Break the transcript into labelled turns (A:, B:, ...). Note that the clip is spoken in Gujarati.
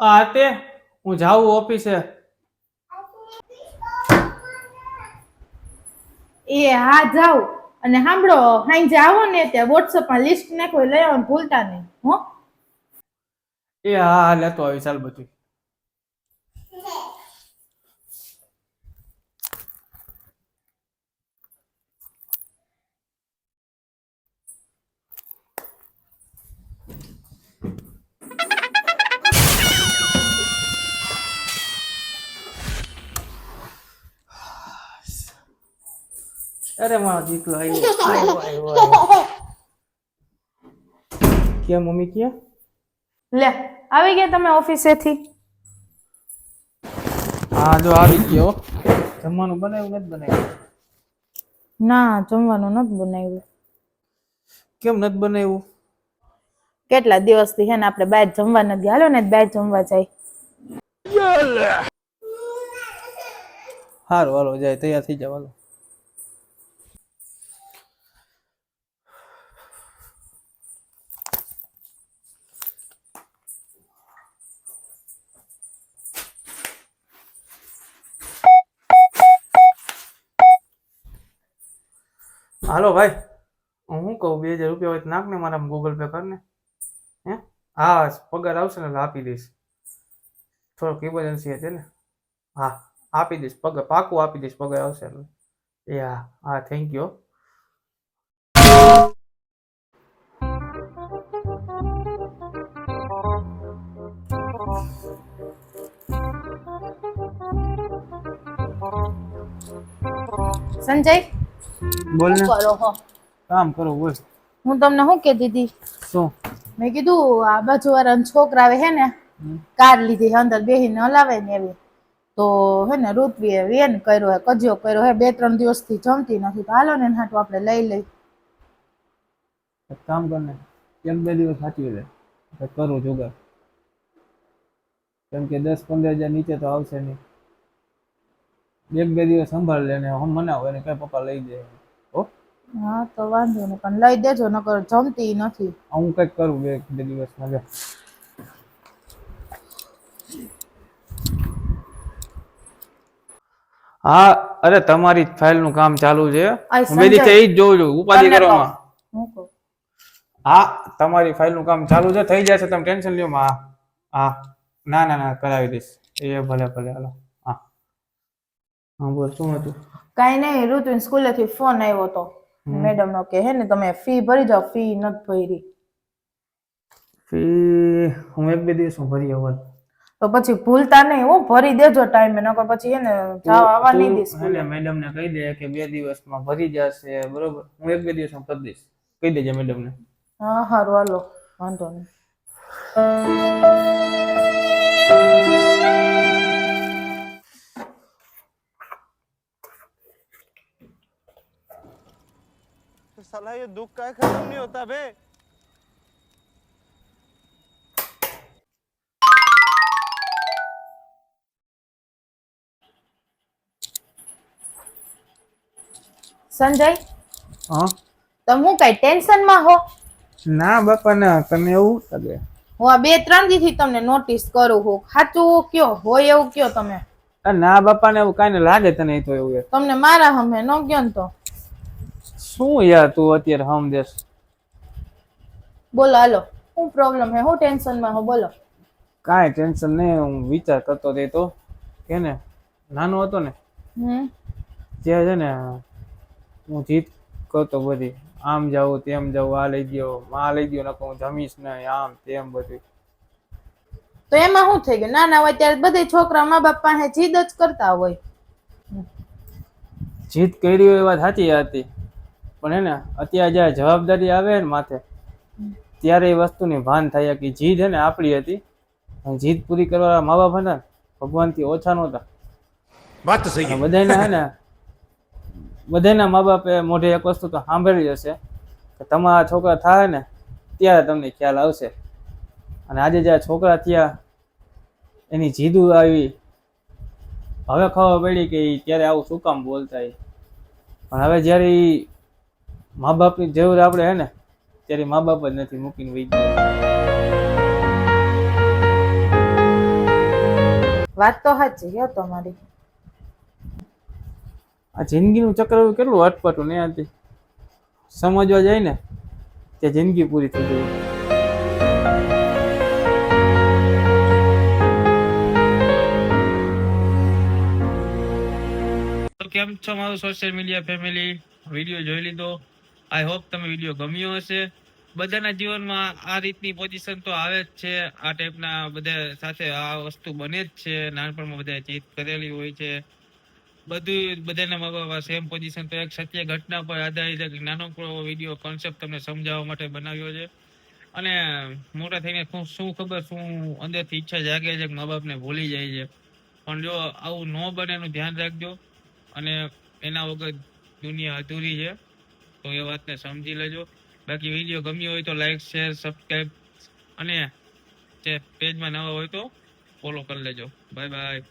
A: આ તે હું જાઉં ઓફિસે.
B: એ હા જાવ અને સાંભળો સાંજે આવો ને ત્યાં વોટ્સઅપમાં લિસ્ટ નાખો લઈ આવવાનું ભૂલતા નહીં હો.
A: એ હા લેતો આવી ચાલ બધું. અરે મારો દીકરો આવ્યો. કે મમ્મી કે
B: લે આવી ગયા તમે ઓફિસેથી?
A: હા જો આવી ગયો. જમવાનું બનાવ્યું નથી બનાવ્યું?
B: ના જમવાનું નથી બનાવ્યું.
A: કેમ નથી બનાવ્યું?
B: કેટલા દિવસથી છે ને આપણે બહાર જમવા નથી ગયા. હાલો ને બહાર જમવા જાય.
A: સારું હાલો જાય તૈયાર થઈ જાવ. હાલો ભાઈ, હું કહું 2000 રૂપિયા હોય તો નાખ ને મારા ગૂગલ પે કર ને. હે હા પગાર આવશે ને એટલે આપી દઈશ. થોડોક ઇમરજન્સી હતી ને. હા આપી દઈશ પગાર, પાકું આપી દઈશ પગાર આવશે એટલે. એ હા હા થેન્ક યુ.
B: સંજય
A: બોલ ને.
B: કરો હો
A: કામ કરો બોલ.
B: હું તમને શું કહેતી હતી?
A: શું?
B: મેં કીધું આ બાજુવાળા છોકરા આવે હે ને કાર લીધી અંદર બેહીને હલાવે ને એવી, તો હે ને ઋત્વીએ વેન કર્યો હે, કજિયો કર્યો હે, 2-3 દિવસથી જમતી નથી. તો હાલો ને હાટું આપણે લઈ લઈ.
A: એક કામ કર ને, 1-2 દિવસ સાચવી લે, કરું જુગાર. કેમ કે 10-15 હજાર નીચે તો આવશે નહીં. 1-2 દિવસ સંભાળ લે ને હું મનાવ એને કઈ પપ્પા લઈ જાય. હો
B: હા તો વાંધો નહીં, પણ લઈ દેજો નકર જમતી નથી.
A: હું કઈક કરું 2 દિવસમાં. લે હા અરે તમારી ફાઇલ નું કામ ચાલુ છે. હું બે દિવસ એ જ જોઉં છું, ઉપાધિ કરવામાં. હા તમારી ફાઇલ નું કામ ચાલુ છે, થઈ જશે, તમે ટેન્શન લ્યો માં. હા ના ના ના કરાવી દઈશ. એ ભલે ભલે હાલો. હા હા બોલ શું હતું?
B: કાઈ નહીં, ઋતુ સ્કૂલેથી ફોન આવ્યો તો મેડમ નો કે હે ને તમે ફી ભરી જાઓ. ફી નથી ભરી.
A: ફી હું 1-2 દિવસમાં ભરી આવું.
B: તો પછી ભૂલતા નહીં હો, ભરી દેજો ટાઈમે, નકર પછી હે ને જાવ આવવા નહીં દઈશ.
A: એટલે મેડમ ને કહી દે કે 2 દિવસમાં ભરી જશે, બરોબર? હું 1-2 દિવસમાં કરી દઈશ. કહી દેજે મેડમ ને.
B: હા હારું હાલો વાંધો નહીં.
C: साला ये दुख का खत्म नहीं होता बे.
B: સંજય
A: હા
B: તમે હું કઈ ટેન્શન માં હો?
A: ના બાપા ના, તમે એવું લાગે.
B: હું આ 2-3 દી થી તમને નોટિસ કરું હું. સાચું કયો હોય એવું કયો તમે.
A: ના બાપા ને એવું કઈ લાગે તને તો એવું?
B: તમને મારા હમે ન ગયો ને તો
A: શું યાર તું અત્યારે હમ દેશ.
B: બોલો હાલો શું પ્રોબ્લેમ હે, હું ટેન્શન માં હો બોલો.
A: કાંઈ ટેન્શન નહીં, હું વિચાર કરતો હતો તો કે ને નાનો હતો ને ત્યાં છે ને હું જીત કરતો બધી, આમ જાઉં તેમ જાઉં, આ લઈ ગયો આ લઈ ગયો, નકો હું જમીશ નહીં, આમ તેમ બધું.
B: તો એમાં શું થઈ ગયું? નાના હોય ત્યારે બધા છોકરા મા બાપ પાસે જીદ જ કરતા હોય.
A: જીદ કરી હોય એ વાત સાચી હતી, પણ હે ને અત્યારે જયારે જવાબદારી આવે ને માથે ત્યારે એ વસ્તુની ભાન થાય કે જીદ હે ને આપણી હતી, જીદ પૂરી કરવા મા બાપ હતા ભગવાન થી ઓછા નહોતા.
C: बात तो सही है.
A: બધાને હે ને બધાના મા બાપે મોઢે એક વસ્તુ તો સાંભળી હશે કે તમારા છોકરા થાય ને ત્યારે તમને ખ્યાલ આવશે. અને આજે જ્યારે છોકરા થયા એની જીદું આવી, હવે ખબર પડી કે ત્યારે આવું શું કામ બોલતા. પણ હવે જ્યારે મા બાપની જરૂર આપણે હે ને ત્યારે મા બાપ જ નથી મૂકીને વહી ગયા.
B: વાત તો સાચી હો તમારી.
A: આ જિંદગીનું ચક્ર કેટલું અટપટું ને આથી સમજવા જાય ને તે જિંદગી પૂરી થઈ ગઈ. તો કેમ છો મારું સોશિયલ મીડિયા ફેમિલી? વિડીયો જોઈ લીધો. આઈ હોપ તમે વિડીયો ગમ્યો હશે. બધાના જીવનમાં આ રીતની પોઝિશન તો આવે જ છે. આ ટાઈપના બધા સાથે આ વસ્તુ બને જ છે. નાનપણમાં બધા જીત કરેલી હોય છે. બધું બધાના મા બાપ સેમ પોઝિશન. તો એક સત્ય ઘટના પર આધારિત એક નાનકડો વિડીયો કોન્સેપ્ટ તમને સમજાવવા માટે બનાવ્યો છે. અને મોટા થઈને શું ખબર શું અંદરથી ઈચ્છા જાગે છે કે મા બાપને ભૂલી જાય છે. પણ જો આવું ન બને એનું ધ્યાન રાખજો. અને એના વગર દુનિયા અધૂરી છે. તો એ વાતને સમજી લેજો. બાકી વિડીયો ગમ્યો હોય તો લાઈક, શેર, સબસ્ક્રાઈબ અને જે પેજમાં નવા હોય તો ફોલો કરી લેજો. Bye bye.